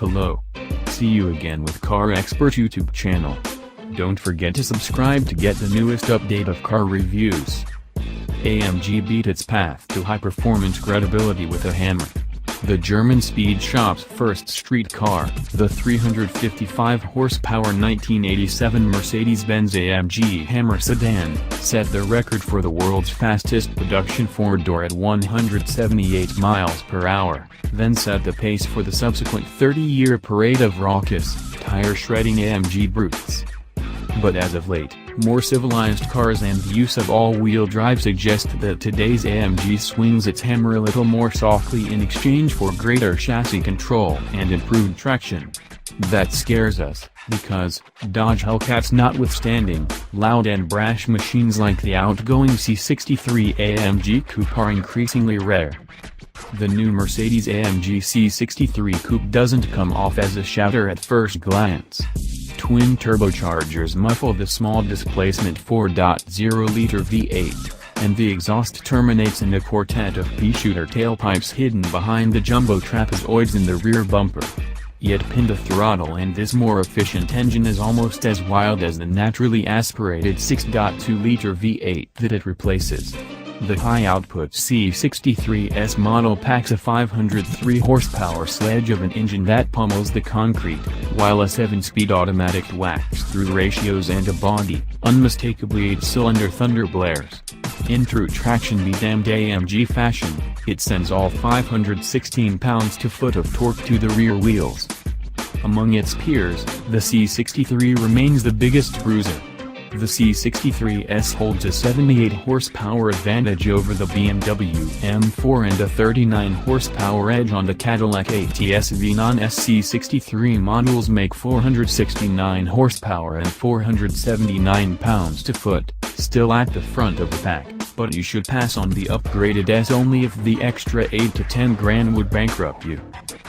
Hello. See you again with Car Expert YouTube channel. Don't forget to subscribe to get the newest update of car reviews. AMG beat its path to high-performance credibility with a hammer. The German speed shop's first street car, the 355-horsepower 1987 Mercedes-Benz AMG Hammer sedan, set the record for the world's fastest production four-door at 178 miles per hour, then set the pace for the subsequent 30-year parade of raucous, tire-shredding AMG brutes. But as of late, more civilized cars and the use of all-wheel drive suggest that today's AMG swings its hammer a little more softly in exchange for greater chassis control and improved traction. That scares us, because, Dodge Hellcats notwithstanding, loud and brash machines like the outgoing C63 AMG Coupe are increasingly rare. The new Mercedes AMG C63 Coupe doesn't come off as a shouter at first glance. Twin turbochargers muffle the small displacement 4.0-liter V8, and the exhaust terminates in a quartet of pea-shooter tailpipes hidden behind the jumbo trapezoids in the rear bumper. Yet pin the throttle and this more efficient engine is almost as wild as the naturally aspirated 6.2-liter V8 that it replaces. The high-output C63S model packs a 503 horsepower sledge of an engine that pummels the concrete, while a 7-speed automatic whacks through ratios and a body, unmistakably 8-cylinder thunder blares. In true traction-be-damned AMG fashion, it sends all 516 pounds-to-foot of torque to the rear wheels. Among its peers, the C63 remains the biggest bruiser. The C63S holds a 78 horsepower advantage over the BMW M4 and a 39 horsepower edge on the Cadillac ATS-V. Non-SC63 models make 469 horsepower and 479 pounds-to-foot, still at the front of the pack, but you should pass on the upgraded S only if the extra 8 to 10 grand would bankrupt you.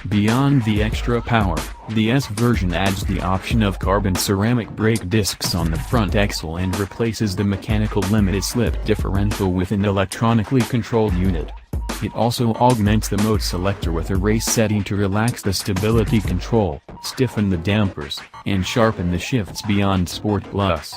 Beyond the extra power, the S version adds the option of carbon ceramic brake discs on the front axle and replaces the mechanical limited slip differential with an electronically controlled unit. It also augments the mode selector with a race setting to relax the stability control, stiffen the dampers, and sharpen the shifts beyond Sport Plus.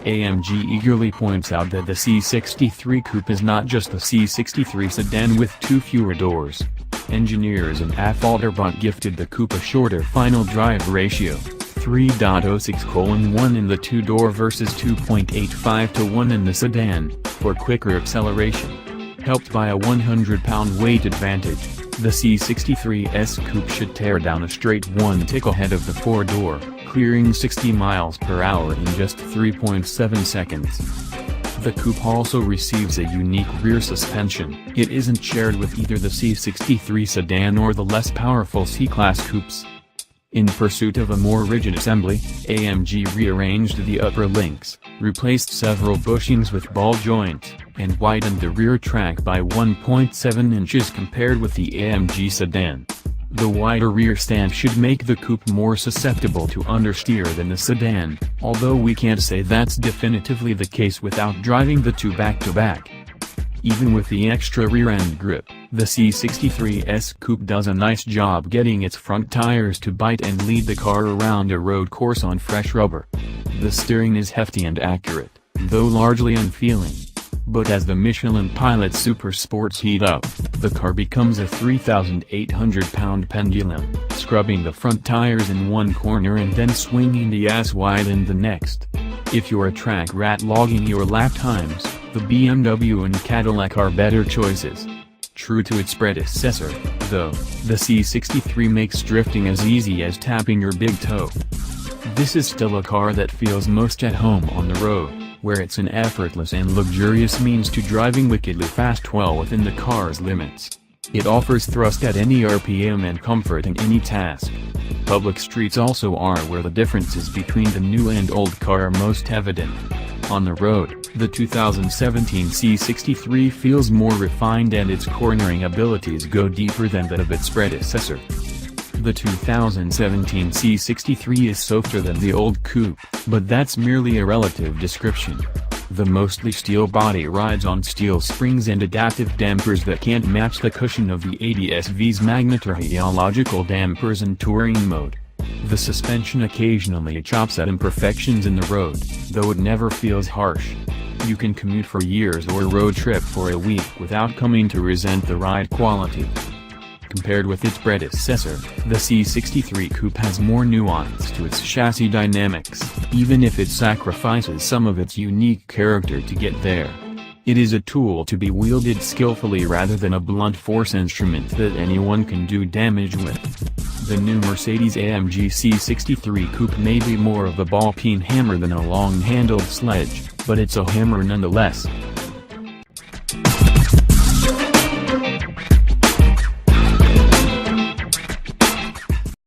AMG eagerly points out that the C63 Coupe is not just the C63 sedan with two fewer doors. Engineers in Affolterbont gifted the coupe a shorter final drive ratio, 3.06:1 in the two-door versus 2.85:1 in the sedan, for quicker acceleration. Helped by a 100-pound weight advantage, the C63S Coupe should tear down a straight one tick ahead of the four-door, clearing 60 miles per hour in just 3.7 seconds. The coupe also receives a unique rear suspension. It isn't shared with either the C63 sedan or the less powerful C-Class coupes. In pursuit of a more rigid assembly, AMG rearranged the upper links, replaced several bushings with ball joints, and widened the rear track by 1.7 inches compared with the AMG sedan. The wider rear stand should make the coupe more susceptible to understeer than the sedan, although we can't say that's definitively the case without driving the two back-to-back. Even with the extra rear-end grip, the C63S Coupe does a nice job getting its front tires to bite and lead the car around a road course on fresh rubber. The steering is hefty and accurate, though largely unfeeling. But as the Michelin Pilot Super Sports heat up, the car becomes a 3,800-pound pendulum, scrubbing the front tires in one corner and then swinging the ass wide in the next. If you're a track rat logging your lap times, the BMW and Cadillac are better choices. True to its predecessor, though, the C63 makes drifting as easy as tapping your big toe. This is still a car that feels most at home on the road, where it's an effortless and luxurious means to driving wickedly fast well within the car's limits. It offers thrust at any RPM and comfort in any task. Public streets also are where the differences between the new and old car are most evident. On the road, the 2017 C63 feels more refined and its cornering abilities go deeper than that of its predecessor. The 2017 C63 is softer than the old coupe, but that's merely a relative description. The mostly steel body rides on steel springs and adaptive dampers that can't match the cushion of the 80SV's magnetorheological dampers in touring mode. The suspension occasionally chops at imperfections in the road, though it never feels harsh. You can commute for years or road trip for a week without coming to resent the ride quality. Compared with its predecessor, the C63 Coupe has more nuance to its chassis dynamics, even if it sacrifices some of its unique character to get there. It is a tool to be wielded skillfully rather than a blunt force instrument that anyone can do damage with. The new Mercedes AMG C63 Coupe may be more of a ball-peen hammer than a long-handled sledge, but it's a hammer nonetheless.